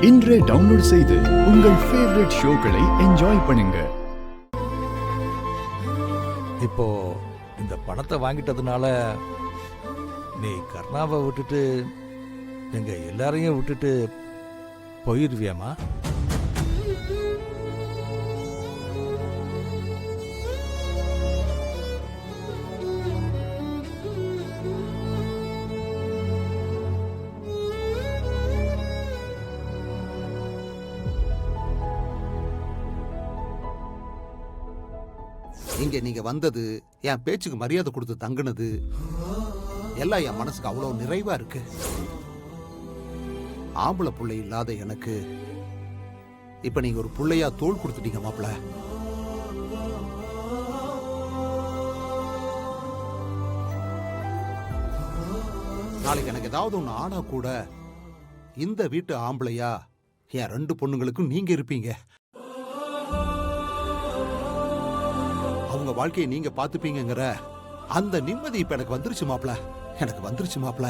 இன்றே டவுன்லோட் செய்து உங்கள் ஃபேவரட் ஷோக்களை என்ஜாய் பண்ணுங்க. இப்போ இந்த பணத்தை வாங்கிட்டதுனால நீ கர்ணாவை விட்டுட்டு எங்க எல்லாரையும் விட்டுட்டு போயிருவியாமா? இங்க நீங்க வந்தது, என் பேச்சுக்கு மரியாதை கொடுத்து தங்குனது எல்லாம் என் மனசுக்கு அவ்வளவு நிறைவா இருக்கு. ஆம்பளை புள்ளை இல்லாத எனக்கு இப்ப நீங்க ஒரு புள்ளையா தோள் கொடுத்துட்டீங்க மாப்பிள. நாளைக்கு எனக்கு ஏதாவது ஒண்ணு ஆனா கூட இந்த வீட்டு ஆம்பளையா என் 2 பொண்ணுங்களுக்கும் நீங்க இருப்பீங்க. அவங்க வாழ்க்கையை நீங்க பாத்துப்பீங்கிற அந்த நிம்மதி இப்ப எனக்கு வந்துருச்சு மாப்ள, எனக்கு வந்துருச்சு மாப்ள.